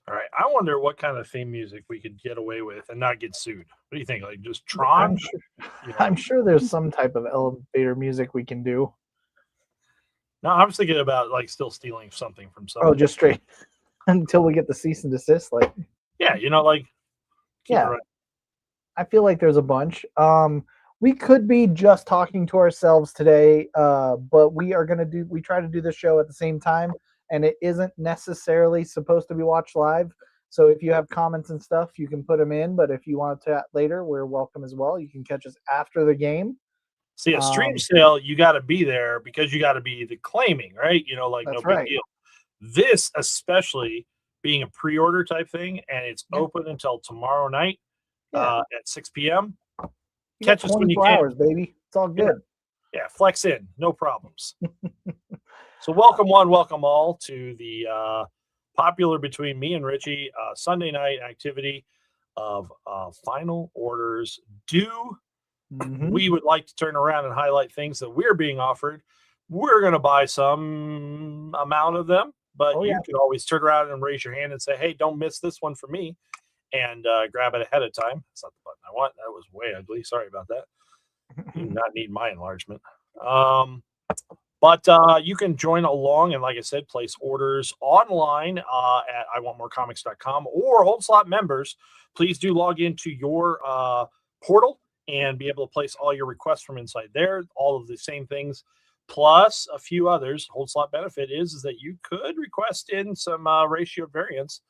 All right. I wonder what kind of theme music we could get away with and not get sued. What do you think? Like just Tron? I'm sure. You know? I'm sure there's some type of elevator music we can do. No, I was thinking about like still stealing something from Oh, somebody. just straight until we get the cease and desist. Like, Yeah, like keep it yeah, right. I feel like there's a bunch. We could be just talking to ourselves today, but we try to do the show at the same time, and it isn't necessarily supposed to be watched live. So if you have comments and stuff, you can put them in. But if you want to chat later, we're welcome as well. You can catch us after the game. See, a stream Um, sale, you got to be there because you got to be the claiming, right? Like no that's big right. deal. This, especially being a pre-order type thing, and it's Yeah, open until tomorrow night yeah. at 6 p.m. You got Catch us when you 24 can. hours, baby. It's all Yeah, good. yeah, flex in, no problems. So welcome one, welcome all to the popular between me and Richie Sunday night activity of final orders due. Mm-hmm. We would like to turn around and highlight things that we're being offered. We're going to buy some amount of them, but Oh you yeah. can always turn around and raise your hand and say, hey, don't miss this one for me, and grab it ahead of time. That's not the button I want. That was way ugly. Sorry about that. You do not need my enlargement. But you can join along and, like I said, place orders online at iwantmorecomics.com, or Old Slot members, please do log into your portal and be able to place all your requests from inside there. All of the same things, plus a few others. Old Slot benefit is that you could request in some ratio variants,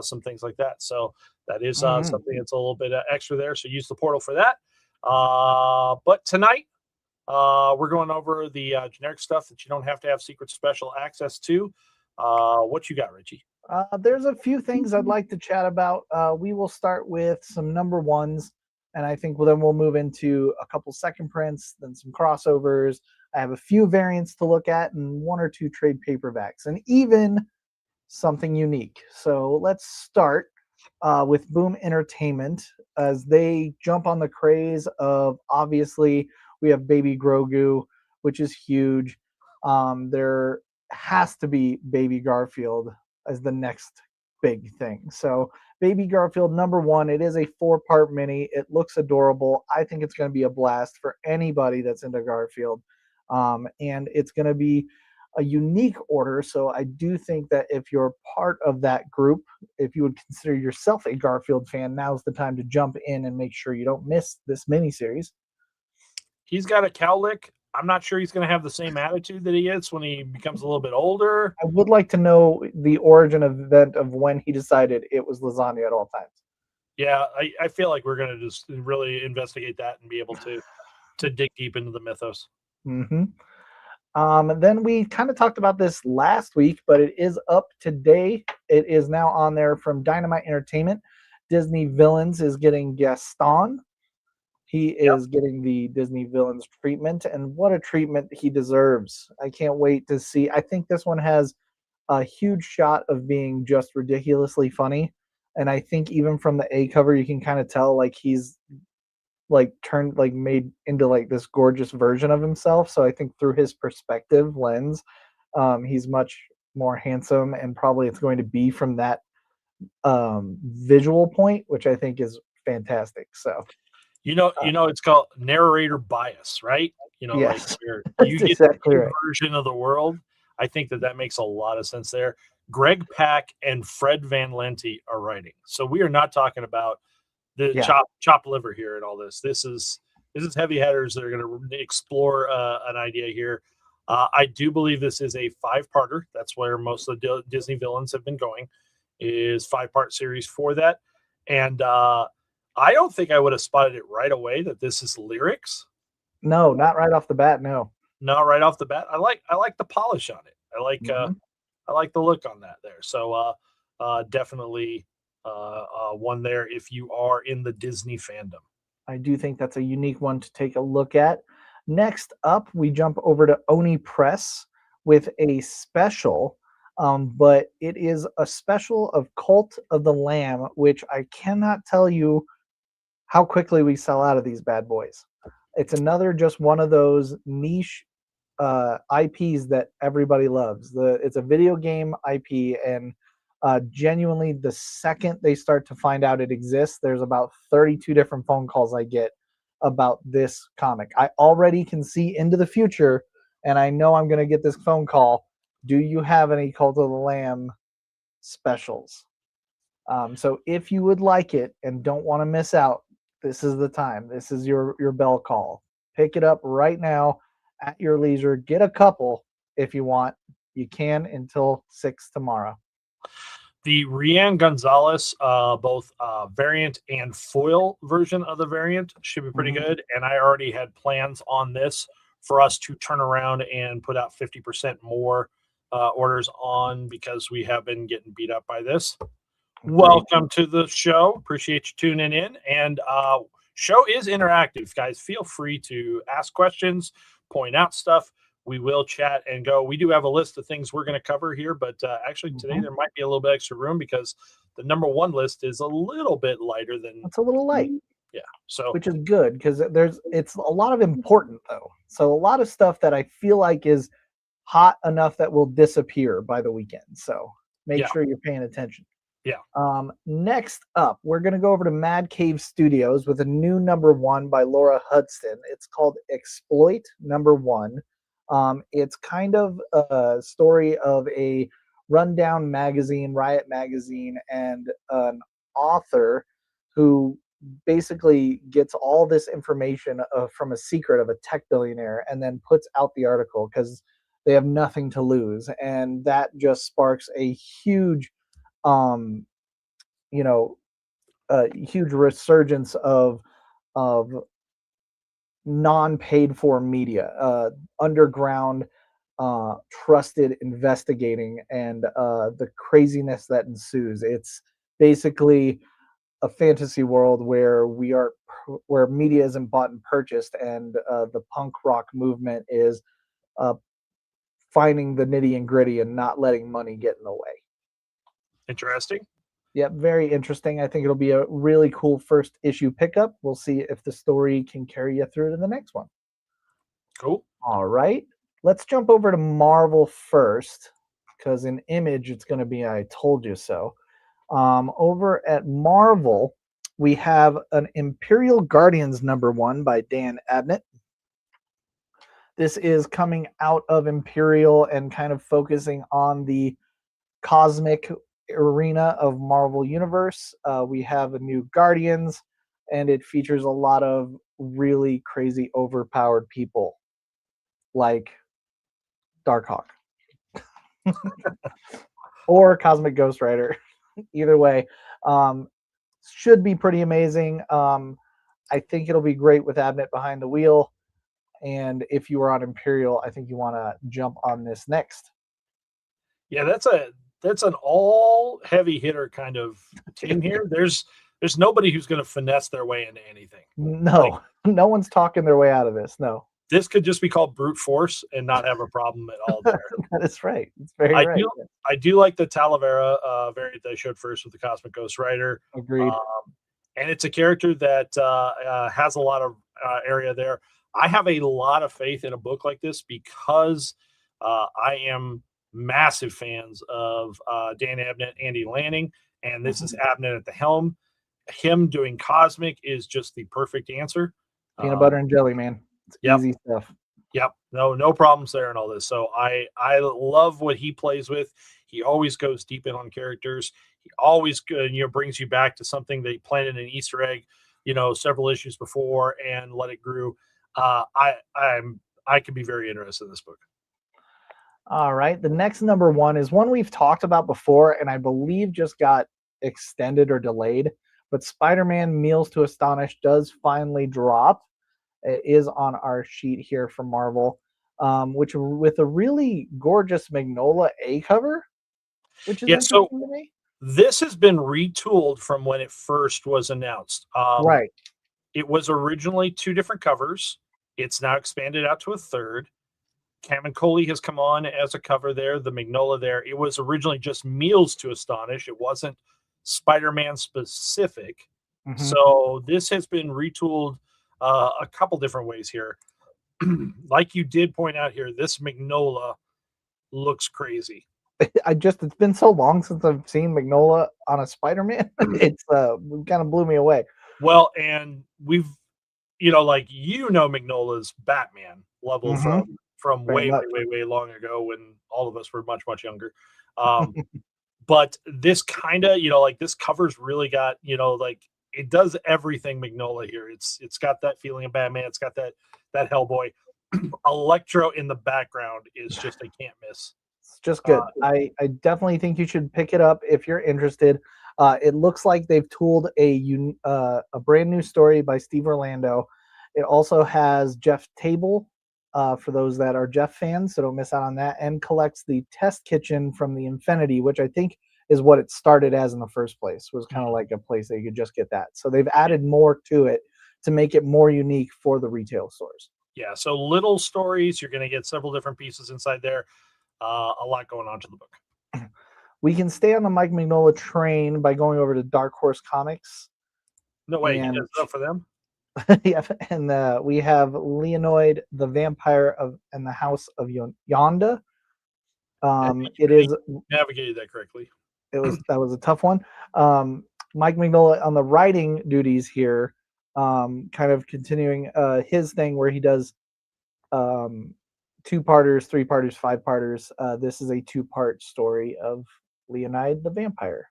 some things like that. So that is Mm-hmm. something that's a little bit extra there. So use the portal for that. But tonight, we're going over the generic stuff that you don't have to have secret special access to. What you got, Richie? There's a few things I'd like to chat about. We will start with some number ones, and I think then we'll move into a couple second prints, then some crossovers. I have a few variants to look at, and one or two trade paperbacks, and even something unique. So let's start with Boom Entertainment as they jump on the craze of, obviously, we have Baby Grogu, which is huge. There has to be Baby Garfield as the next big thing. So Baby Garfield number one, it is a 4-part mini. It looks adorable. I think it's going to be a blast for anybody that's into Garfield. And it's going to be a unique order. So I do think that if you're part of that group, if you would consider yourself a Garfield fan, now's the time to jump in and make sure you don't miss this miniseries. He's got a cowlick. I'm not sure he's going to have the same attitude that he is when he becomes a little bit older. I would like to know the origin event of when he decided it was lasagna at all times. Yeah, I feel like we're going to just really investigate that and be able to dig deep into the mythos. Mm-hmm. Then we kind of talked about this last week, but it is up today. It is now on there from Dynamite Entertainment. Disney Villains is getting Gaston. He Yep. is getting the Disney Villains treatment, and what a treatment he deserves. I can't wait to see. I think this one has a huge shot of being just ridiculously funny. And I think even from the A cover, you can kind of tell like he's like turned like made into like this gorgeous version of himself. So I think through his perspective lens, he's much more handsome, and probably it's going to be from that visual point, which I think is fantastic. So It's called narrator bias, right? Like yes, you that's get exactly your right. version of the world. I think that makes a lot of sense there. Greg Pak and Fred Van Lente are writing, so we are not talking about the Yeah, chop liver here and all this. This is heavy hitters that are going to explore an idea here. I do believe this is a 5-parter. That's where most of the Disney villains have been going, is 5-part series for that. And I don't think I would have spotted it right away that this is lyrics. no, not right off the bat. No. Not right off the bat. I like the polish on it. Mm-hmm. I like the look on that there. So definitely one there if you are in the Disney fandom. I do think that's a unique one to take a look at. Next up, we jump over to Oni Press with a special, but it is a special of Cult of the Lamb, which I cannot tell you how quickly we sell out of these bad boys. It's another just one of those niche IPs that everybody loves. It's a video game IP, and Genuinely, the second they start to find out it exists, there's about 32 different phone calls I get about this comic. I already can see into the future, and I know I'm going to get this phone call. Do you have any Cult of the Lamb specials? So if you would like it and don't want to miss out, this is the time. This is your bell call. Pick it up right now at your leisure. Get a couple if you want. You can until 6 tomorrow. The Rian Gonzalez, both variant and foil version of the variant should be pretty good. And I already had plans on this for us to turn around and put out 50% more orders on, because we have been getting beat up by this. Welcome to the show. Appreciate you tuning in. And show is interactive, guys. Feel free to ask questions, point out stuff. We will chat and go. We do have a list of things we're going to cover here, but actually today there might be a little bit extra room because the number one list is a little bit lighter than. It's a little light. Yeah. So which is good because it's a lot of important though. So a lot of stuff that I feel like is hot enough that will disappear by the weekend. So make sure you're paying attention. Yeah. Next up, we're going to go over to Mad Cave Studios with a new number one by Laura Hudson. It's called Exploit Number One. It's kind of a story of a rundown magazine, Riot magazine, and an author who basically gets all this information from a secret of a tech billionaire and then puts out the article because they have nothing to lose. And that just sparks a huge huge resurgence of non-paid for media, underground, trusted investigating, and the craziness that ensues. It's basically a fantasy world where where media isn't bought and purchased, and the punk rock movement is finding the nitty and gritty and not letting money get in the way. Interesting. Yep, very interesting. I think it'll be a really cool first issue pickup. We'll see if the story can carry you through to the next one. Cool. All right. Let's jump over to Marvel first, because in Image, it's going to be I Told You So. Over at Marvel, we have an Imperial Guardians number one by Dan Abnett. This is coming out of Imperial and kind of focusing on the cosmic arena of Marvel Universe. We have a new Guardians, and it features a lot of really crazy, overpowered people like Darkhawk or Cosmic Ghost Rider. Either way, should be pretty amazing. I think it'll be great with Abnett behind the wheel. And if you are on Imperial, I think you want to jump on this next. Yeah, that's an all heavy hitter kind of team here. There's nobody who's going to finesse their way into anything. No, no one's talking their way out of this. No. This could just be called brute force and not have a problem at all there. That is right. It's very right. I do like the Talavera variant that I showed first with the Cosmic Ghost Rider. Agreed. And it's a character that has a lot of area there. I have a lot of faith in a book like this because I am massive fans of Dan Abnett, Andy Lanning, and this is Abnett at the helm. Him doing Cosmic is just the perfect answer. Peanut butter and jelly, man. It's easy stuff. Yep. No problems there and all this. So I love what he plays with. He always goes deep in on characters. He always brings you back to something that he planted an Easter egg, several issues before and let it grow. I could be very interested in this book. All right. The next number one is one we've talked about before, and I believe just got extended or delayed. But Spider-Man Meals to Astonish does finally drop. It is on our sheet here from Marvel, which with a really gorgeous Magnola A cover, which is interesting to me. This has been retooled from when it first was announced. Right. It was originally two different covers. It's now expanded out to a third. Camuncoli has come on as a cover there, the Magnola there. It was originally just Meals to Astonish. It wasn't Spider-Man specific. Mm-hmm. So this has been retooled a couple different ways here. Like you did point out here, this Magnola looks crazy. it's been so long since I've seen Mignola on a Spider-Man. It's kind of blew me away. Well, and we've, like, Mignola's Batman level from Very way, way, much. way, way long ago when all of us were much, much younger. But this kind of, like, this cover's really got, like, it does everything Mignola here. It's got that feeling of Batman. It's got that Hellboy. Electro in the background is just a can't miss. It's just good. I definitely think you should pick it up if you're interested. It looks like they've tooled a brand new story by Steve Orlando. It also has Jeff Table, for those that are Jeff fans, so don't miss out on that, and collects the test kitchen from the Infinity, which I think is what it started as in the first place, was kind of like a place that you could just get that. So they've added more to it to make it more unique for the retail stores. Yeah, so little stories. You're going to get several different pieces inside there. A lot going on to the book. We can stay on the Mike Mignola train by going over to Dark Horse Comics. No way, he does it up for them? Yeah, and we have Leonid, the Vampire and the House of Yonda. It is navigated that correctly. That was a tough one. Mike Mignola on the writing duties here, kind of continuing his thing where he does 2-parters, 3-parters, 5-parters. This is a 2-part story of Leonid the Vampire.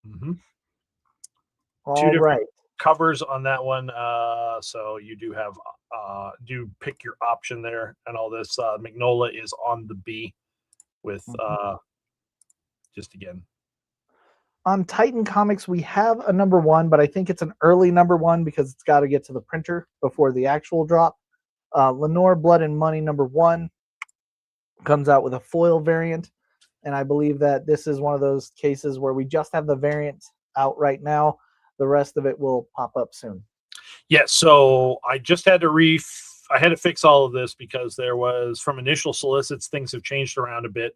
Mm-hmm. All right. Covers on that one. So you do have do pick your option there and all this. Mignola is on the B with just again. On Titan Comics, we have a number 1, but I think it's an early number 1 because it's got to get to the printer before the actual drop. Lenore Blood and Money number 1 comes out with a foil variant, and I believe that this is one of those cases where we just have the variant out right now. The rest of it will pop up soon. Yeah, so I just had to I had to fix all of this because there was, from initial solicits, things have changed around a bit.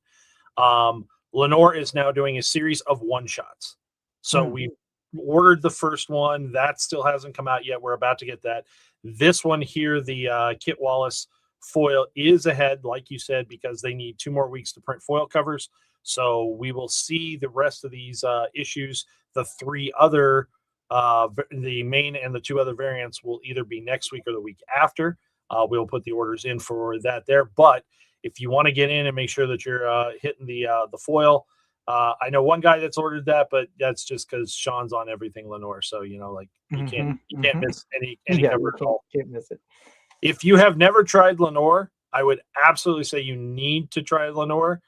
Lenore is now doing a series of one-shots. So we ordered the first one. That still hasn't come out yet. We're about to get that. This one here, the Kit Wallace foil, is ahead, like you said, because they need 2 more weeks to print foil covers. So we will see the rest of these issues. The 3 other, the main and the 2 other variants will either be next week or the week after. We'll put the orders in for that there. But if you want to get in and make sure that you're hitting the foil, I know one guy that's ordered that, but that's just because Sean's on everything Lenore. So, like, you can't miss any cover at all. Can't miss it. If you have never tried Lenore, I would absolutely say you need to try Lenore.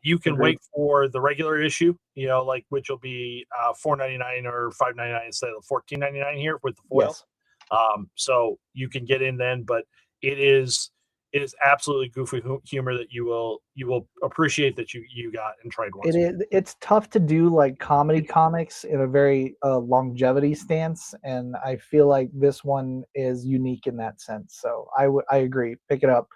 You can wait for the regular issue, which will be $4.99 or $5.99 instead of $14.99 here with the foil. Yes. So you can get in then, but it is absolutely goofy humor that you will appreciate that you got and tried once. It's tough to do like comedy comics in a very longevity stance, and I feel like this one is unique in that sense. So I agree. Pick it up.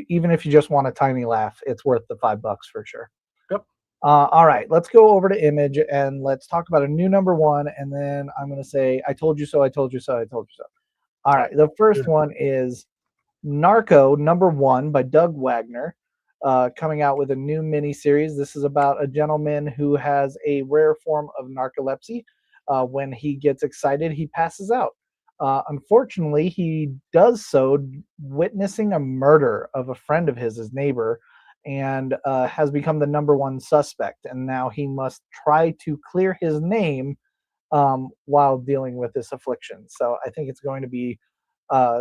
Even if you just want a tiny laugh, it's worth the $5 for sure. Yep. All right, let's go over to Image and let's talk about a new number 1, and then I'm going to say, I told you so, I told you so, I told you so. All right, the first one is Narco number 1 by Doug Wagner, coming out with a new miniseries. This is about a gentleman who has a rare form of narcolepsy. When he gets excited, he passes out. Unfortunately, he does so witnessing a murder of a friend of his neighbor, and has become the number 1 suspect. And now he must try to clear his name while dealing with this affliction. So I think it's going to be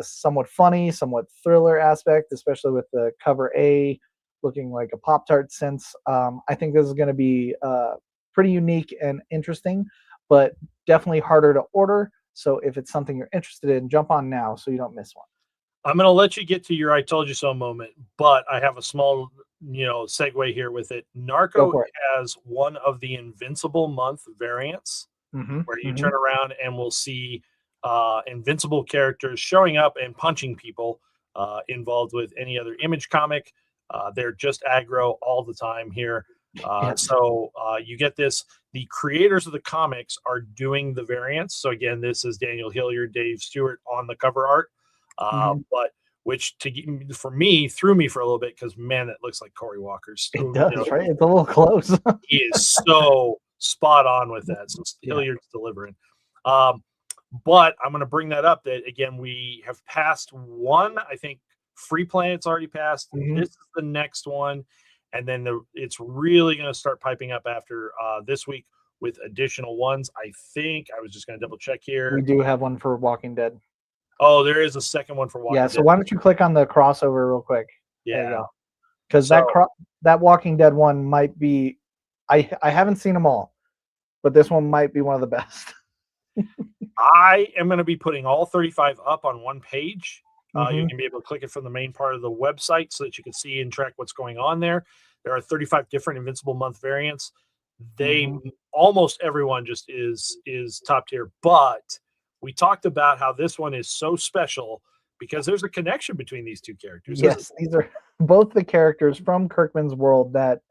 somewhat funny, somewhat thriller aspect, especially with the cover A looking like a Pop-Tart sense. I think this is going to be pretty unique and interesting, but definitely harder to order. So if it's something you're interested in, jump on now so you don't miss one. I'm going to let you get to your I told you so moment, but I have a small, segue here with it. Narco has one of the Invincible month variants where you turn around and we'll see Invincible characters showing up and punching people involved with any other Image comic. They're just aggro all the time here. So you get this. The creators of the comics are doing the variants. So again, this is Daniel Hilliard, Dave Stewart on the cover art. But which for me threw me for a little bit because man, it looks like Corey Walker's. It does, right? It's a little close. He is so spot on with that. So Hilliard's delivering. But I'm going to bring that up that again, we have passed one. I think Free Planet's already passed. This is the next one. And then it's really going to start piping up after this week with additional ones. I think I was just going to double check here. We do have one for Walking Dead. Oh, there is a second one for Walking Dead. Yeah, so why don't you click on the crossover real quick? Yeah. There you go. Because that Walking Dead one might be, I haven't seen them all, but this one might be one of the best. I am going to be putting all 35 up on one page. You can be able to click it from the main part of the website so that you can see and track what's going on there. There are 35 different Invincible month variants. They almost everyone just is top tier, but we talked about how this one is so special because there's a connection between these two characters. Yes, these are both the characters from Kirkman's world that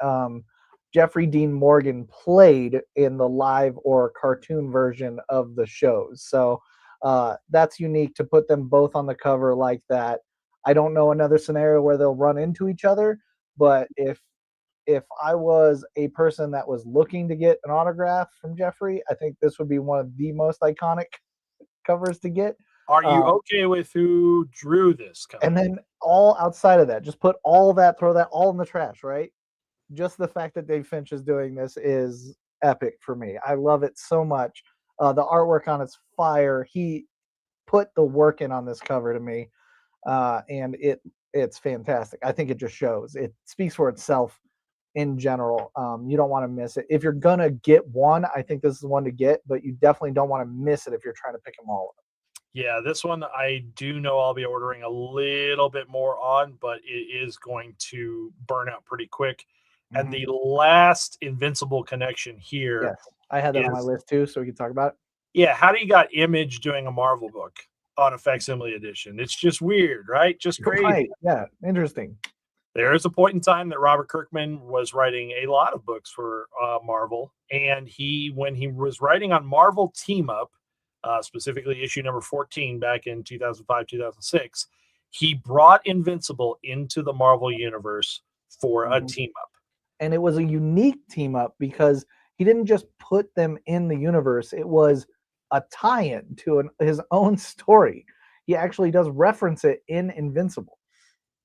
Jeffrey Dean Morgan played in the live or cartoon version of the shows. So that's unique to put them both on the cover like that. I don't know another scenario where they'll run into each other, but if I was a person that was looking to get an autograph from Jeffrey, I think this would be one of the most iconic covers to get. Are you okay with who drew this cover? And then all outside of that, just put all that, throw that all in the trash, right? Just the fact that Dave Finch is doing this is epic for me. I love it so much. The artwork on it's fire. He put the work in on this cover to me, and it's fantastic. I think it just shows. It speaks for itself in general. You don't want to miss it. If you're going to get one, I think this is one to get, but you definitely don't want to miss it if you're trying to pick them all up. Yeah, this one I do know I'll be ordering a little bit more on, but it is going to burn out pretty quick. And the last Invincible connection here. Yes, I had that on my list too, so we can talk about it. Yeah, how do you got Image doing a Marvel book on a facsimile edition? It's just weird, right? Just crazy. Right. Yeah, interesting. There is a point in time that Robert Kirkman was writing a lot of books for Marvel, and when he was writing on Marvel Team Up, specifically issue number 14 back in 2005, 2006, he brought Invincible into the Marvel universe for a team up. And it was a unique team up because he didn't just put them in the universe. It was a tie-in to his own story. He actually does reference it in Invincible.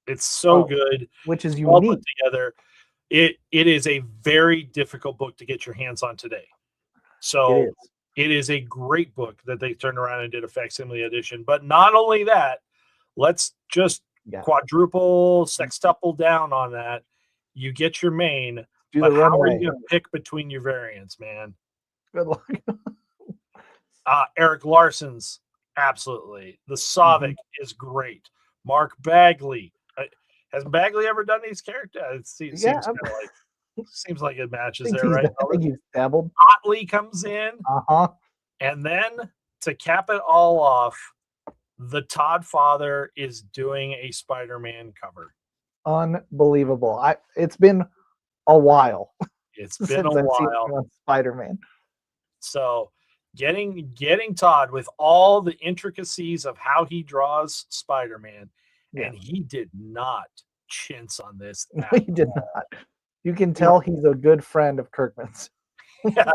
It's so good. Which is all unique. Put together. It is a very difficult book to get your hands on today. So it is a great book that they turned around and did a facsimile edition. But not only that, let's just quadruple, sextuple down on that. You get your main, but how are you going to pick between your variants, man? Good luck. Eric Larson's, absolutely. The Savick is great. Mark Bagley. Has Bagley ever done these characters? It seems like it matches there, right? I think he's dabbled. Otley comes in. And then to cap it all off, the Todd father is doing a Spider-Man cover. Unbelievable. It's been a while. It's been a while. Spider-Man. So getting Todd with all the intricacies of how he draws Spider-Man, and he did not chintz on this. He did not. You can tell he's a good friend of Kirkman's. Yeah,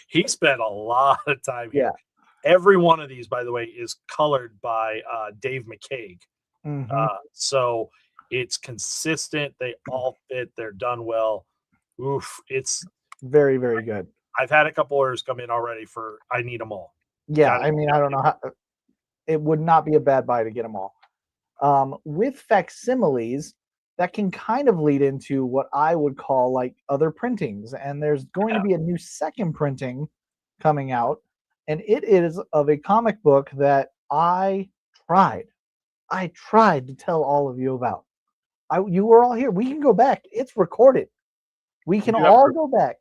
he spent a lot of time here. Every one of these, by the way, is colored by Dave McCaig. So it's consistent. They all fit. They're done well. Oof, it's very, very good. I've had a couple orders come in already I need them all. Yeah, I mean, I don't know how it would not be a bad buy to get them all. With facsimiles, that can kind of lead into what I would call like other printings. And there's going to be a new second printing coming out. And it is of a comic book that I tried to tell all of you about. You were all here. We can go back. It's recorded. We can all go back.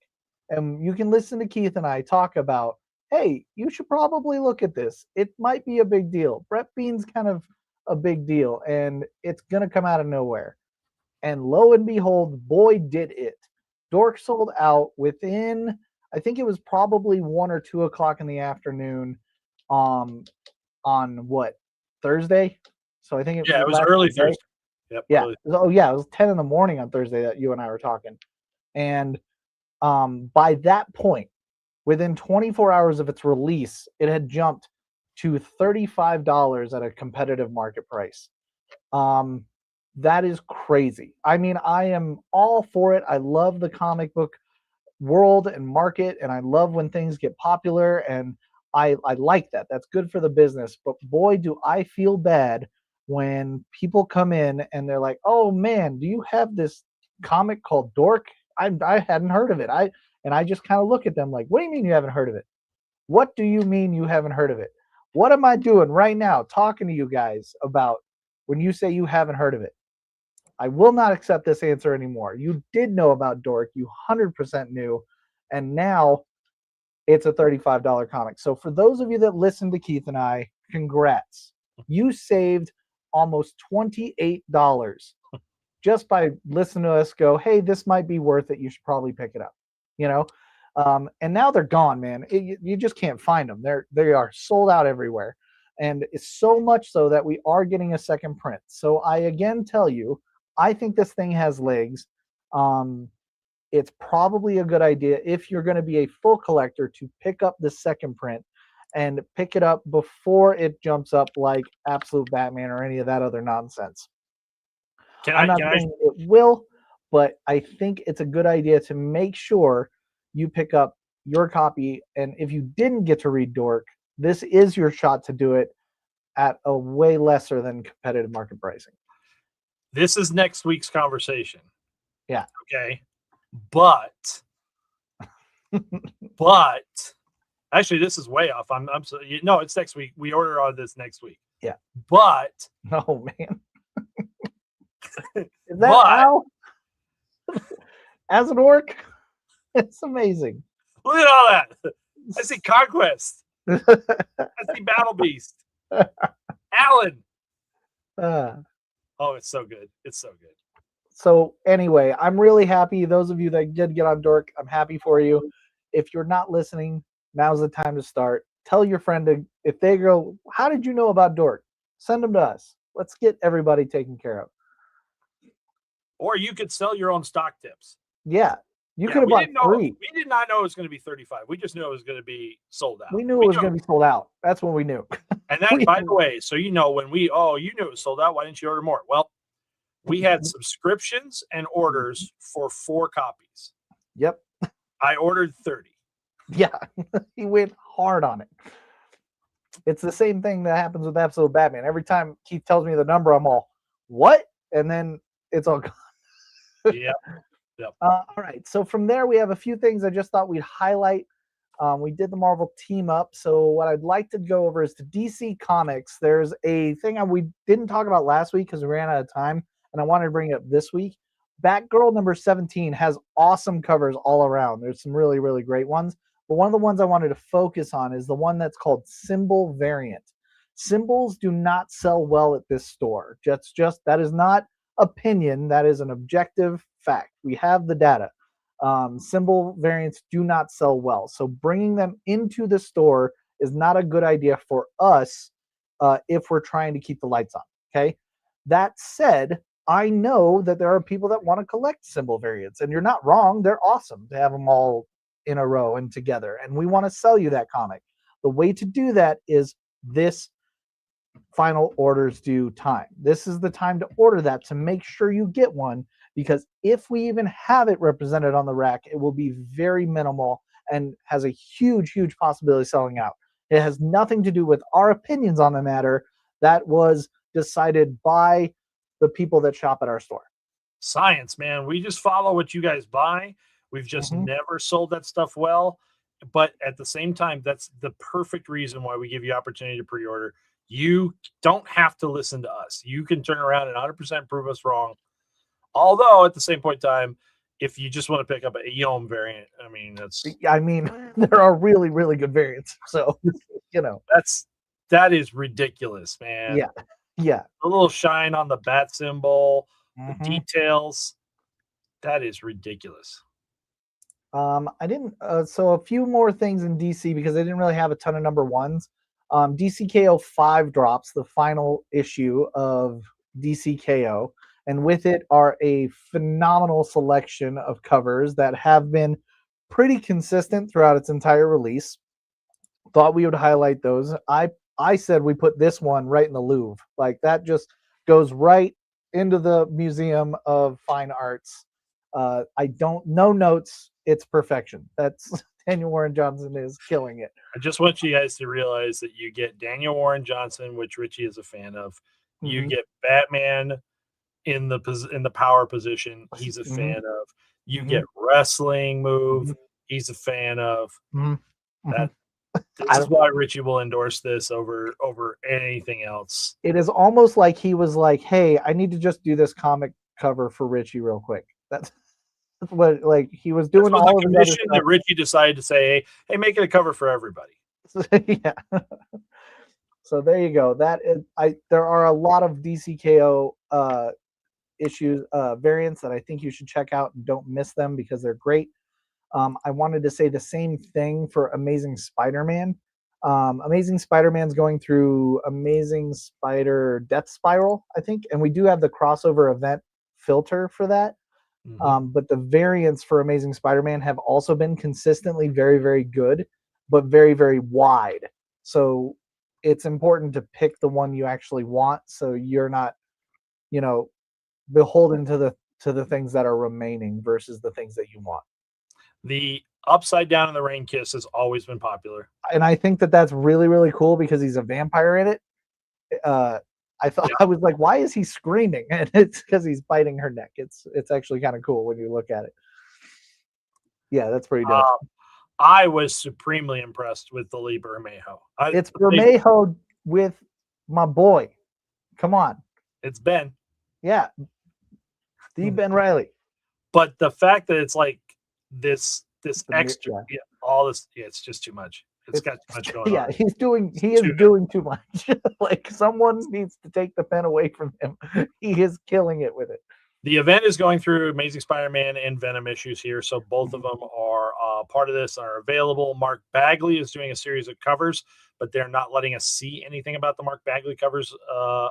And you can listen to Keith and I talk about, hey, you should probably look at this. It might be a big deal. Brett Bean's kind of a big deal. And it's going to come out of nowhere. And lo and behold, boy, did it. Dork sold out within, I think it was probably 1 or 2 o'clock in the afternoon on what, Thursday? So I think it was last early Thursday. Thursday. Yep. Yeah. Early. Oh yeah, it was 10 in the morning on Thursday that you and I were talking. And by that point, within 24 hours of its release, it had jumped to $35 at a competitive market price. That is crazy. I mean, I am all for it. I love the comic book world and market, and I love when things get popular, and I like that. That's good for the business. But boy, do I feel bad when people come in and they're like, "Oh man, do you have this comic called Dork?" I hadn't heard of it. I just kind of look at them like, "What do you mean you haven't heard of it? What do you mean you haven't heard of it? What am I doing right now talking to you guys about when you say you haven't heard of it?" I will not accept this answer anymore. You did know about Dork. You 100% knew. And now it's a $35 comic. So for those of you that listen to Keith and I, congrats. You saved almost $28 just by listening to us go, hey, this might be worth it. You should probably pick it up. You know? And now they're gone, man. You just can't find them. They are sold out everywhere. And it's so much so that we are getting a second print. So I again tell you, I think this thing has legs. It's probably a good idea if you're going to be a full collector to pick up the second print and pick it up before it jumps up like Absolute Batman or any of that other nonsense. I'm not saying it will, but I think it's a good idea to make sure you pick up your copy. And if you didn't get to read Dork, this is your shot to do it at a way lesser than competitive market pricing. This is next week's conversation. Yeah. Okay. But actually, this is way off. No, it's next week. We order on this next week. Yeah. But oh man. Is that how? As an orc? It's amazing. Look at all that. I see Conquest. I see Battle Beast. Alan. Oh, it's so good. It's so good. So anyway, I'm really happy. Those of you that did get on Dork, I'm happy for you. If you're not listening, now's the time to start. Tell your friend to, if they go, how did you know about Dork? Send them to us. Let's get everybody taken care of. Or you could sell your own stock tips. Yeah. You could have bought 3. We did not know it was going to be 35. We just knew it was going to be sold out. We knew it was going to be sold out. That's what we knew. And that, by the way, so you know, when you knew it was sold out, why didn't you order more? Well, we had subscriptions and orders for 4 copies. Yep. I ordered 30. Yeah. He went hard on it. It's the same thing that happens with Absolute Batman. Every time Keith tells me the number, I'm all, what? And then it's all gone. Yeah. Yep. All right. So from there, we have a few things I just thought we'd highlight. We did the Marvel team up. So what I'd like to go over is to DC Comics. There's a thing we didn't talk about last week because we ran out of time, and I wanted to bring it up this week. Batgirl number 17 has awesome covers all around. There's some really, really great ones. But one of the ones I wanted to focus on is the one that's called Symbol Variant. Symbols do not sell well at this store. That is not opinion. That is an objective fact. We have the data. Symbol variants do not sell well. So bringing them into the store is not a good idea for us if we're trying to keep the lights on. Okay. That said, I know that there are people that want to collect symbol variants, and you're not wrong. They're awesome to have them all in a row and together. And we want to sell you that comic. The way to do that is this final orders due time. This is the time to order that to make sure you get one, because if we even have it represented on the rack, it will be very minimal and has a huge, huge possibility of selling out. It has nothing to do with our opinions on the matter. That was decided by the people that shop at our store. Science, man. We just follow what you guys buy. We've just never sold that stuff well. But at the same time, that's the perfect reason why we give you opportunity to pre-order. You don't have to listen to us. You can turn around and 100% prove us wrong. Although at the same point in time, if you just want to pick up a Yom variant, there are really, really good variants. So, that is ridiculous, man. Yeah. Yeah. A little shine on the bat symbol, the details. That is ridiculous. So a few more things in DC because they didn't really have a ton of number ones. DCKO 5 drops, the final issue of DCKO, and with it are a phenomenal selection of covers that have been pretty consistent throughout its entire release. Thought we would highlight those. I said we put this one right in the Louvre. Like that just goes right into the Museum of Fine Arts. No notes. It's perfection. That's Daniel Warren Johnson is killing it. I just want you guys to realize that you get Daniel Warren Johnson, which Richie is a fan of. You get Batman in the power position. He's a fan of. You get wrestling move. He's a fan of. That. This is why Richie will endorse this over anything else. It is almost like he was like, "Hey, I need to just do this comic cover for Richie real quick." That's what like he was doing all of the other stuff. That Richie decided to say, "Hey, make it a cover for everybody." Yeah. So there you go. That is, there are a lot of DCKO issues variants that I think you should check out and don't miss them because they're great. I wanted to say the same thing for Amazing Spider-Man. Amazing Spider-Man's going through Amazing Spider Death Spiral, I think, and we do have the crossover event filter for that. But the variants for Amazing Spider-Man have also been consistently very, very good, but very, very wide. So it's important to pick the one you actually want, so you're not, beholden to the things that are remaining versus the things that you want. The Upside Down in the Rain Kiss has always been popular, and I think that that's really, really cool because he's a vampire in it. I was like, why is he screaming? And it's because he's biting her neck. It's actually kind of cool when you look at it. Yeah, that's pretty dope. I was supremely impressed with the Lee Bermejo. It's Bermejo with my boy. Come on. It's Ben. Yeah. Steve Ben Reilly. But the fact that it's like this extra, all this, it's just too much. It's got too much going on. Yeah, he is doing too much. Like someone needs to take the pen away from him. He is killing it with it. The event is going through Amazing Spider-Man and Venom issues here, so both of them are part of this, are available. Mark Bagley is doing a series of covers, but they're not letting us see anything about the Mark Bagley covers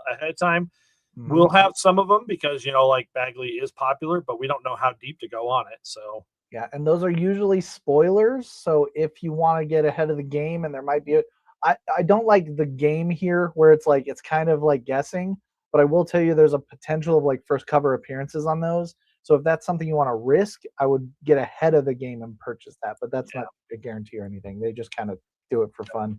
ahead of time. We'll have some of them because, like Bagley is popular, but we don't know how deep to go on it. So yeah, and those are usually spoilers. So if you want to get ahead of the game, and there might be I don't like the game here where it's like it's kind of like guessing, but I will tell you there's a potential of like first cover appearances on those. So if that's something you want to risk, I would get ahead of the game and purchase that. But that's not a guarantee or anything. They just kind of do it for fun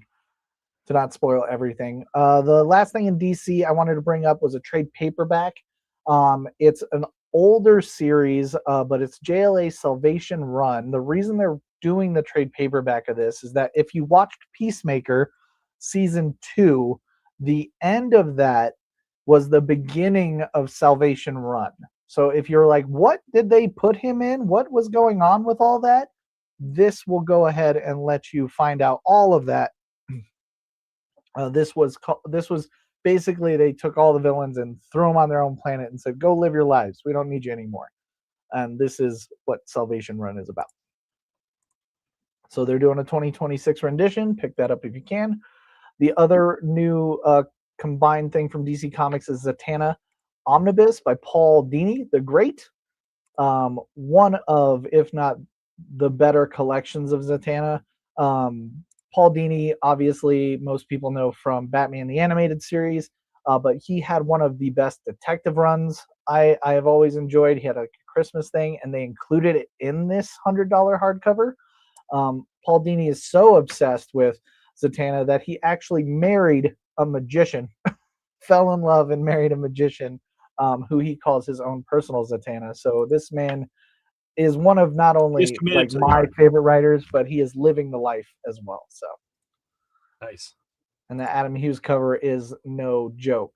to not spoil everything. The last thing in DC I wanted to bring up was a trade paperback. It's an older series, but it's JLA Salvation Run. The reason they're doing the trade paperback of this is that if you watched Peacemaker season 2, the end of that was the beginning of Salvation Run. So if you're like, what did they put him in? What was going on with all that? This will go ahead and let you find out all of that. This was basically they took all the villains and threw them on their own planet and said, go live your lives. We don't need you anymore. And this is what Salvation Run is about. So they're doing a 2026 rendition. Pick that up if you can. The other new combined thing from DC Comics is Zatanna Omnibus by Paul Dini the Great. One of, if not the better collections of Zatanna. Paul Dini, obviously, most people know from Batman the Animated Series, but he had one of the best detective runs I have always enjoyed. He had a Christmas thing, and they included it in this $100 hardcover. Paul Dini is so obsessed with Zatanna that he actually married a magician, fell in love and married a magician who he calls his own personal Zatanna. So this man is one of not only like my favorite writers, but he is living the life as well. So nice. And the Adam Hughes cover is no joke.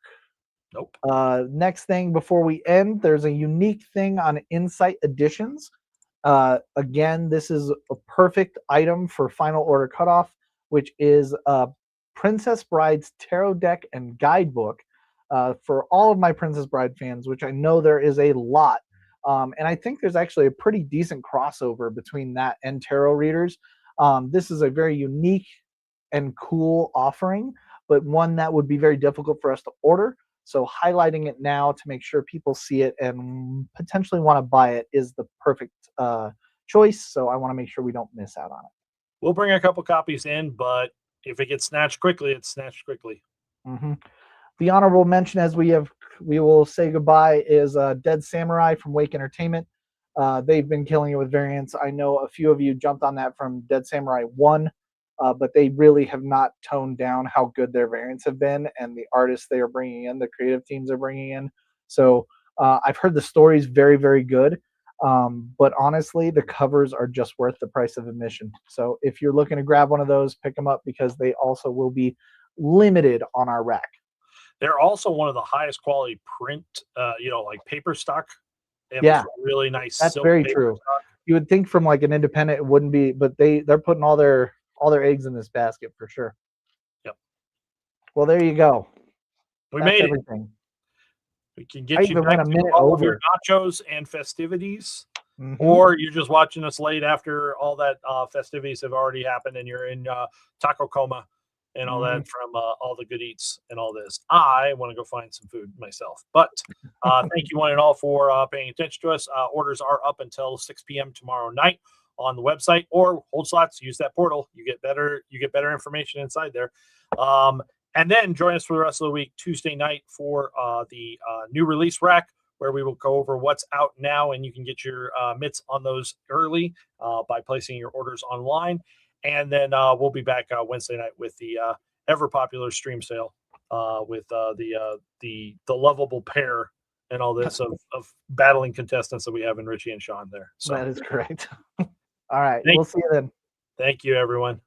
Nope. Next thing before we end, there's a unique thing on Insight Editions. Again, this is a perfect item for Final Order Cutoff, which is Princess Bride's Tarot Deck and Guidebook for all of my Princess Bride fans, which I know there is a lot. And I think there's actually a pretty decent crossover between that and tarot readers. This is a very unique and cool offering, but one that would be very difficult for us to order. So highlighting it now to make sure people see it and potentially want to buy it is the perfect choice. So I want to make sure we don't miss out on it. We'll bring a couple copies in, but if it gets snatched quickly, it's snatched quickly. Mm-hmm. The honorable mention, as we will say goodbye, is Dead Samurai from Wake Entertainment. They've been killing it with variants. I know a few of you jumped on that from Dead Samurai 1, but they really have not toned down how good their variants have been and the artists they are bringing in, the creative teams they're bringing in. So I've heard the stories very, very good. But honestly, the covers are just worth the price of admission. So if you're looking to grab one of those, pick them up because they also will be limited on our rack. They're also one of the highest quality print, like paper stock. Yeah, really nice. that's very true. Stock. You would think from like an independent it wouldn't be, but they're putting all their eggs in this basket for sure. Yep. Well, there you go. We made everything. We can get you back to all of your nachos and festivities, or you're just watching us late after all that festivities have already happened, and you're in taco coma and all that from all the good eats and all this. I want to go find some food myself. But thank you one and all for paying attention to us. Orders are up until 6 p.m. tomorrow night on the website, or hold slots, use that portal. You get better information inside there. And then join us for the rest of the week, Tuesday night, for the new release rack, where we will go over what's out now, and you can get your mitts on those early by placing your orders online. And then we'll be back Wednesday night with the ever popular stream sale with the lovable pair and all this of battling contestants that we have in Richie and Sean there. So that is correct. All right. We'll see you then. Thank you, everyone.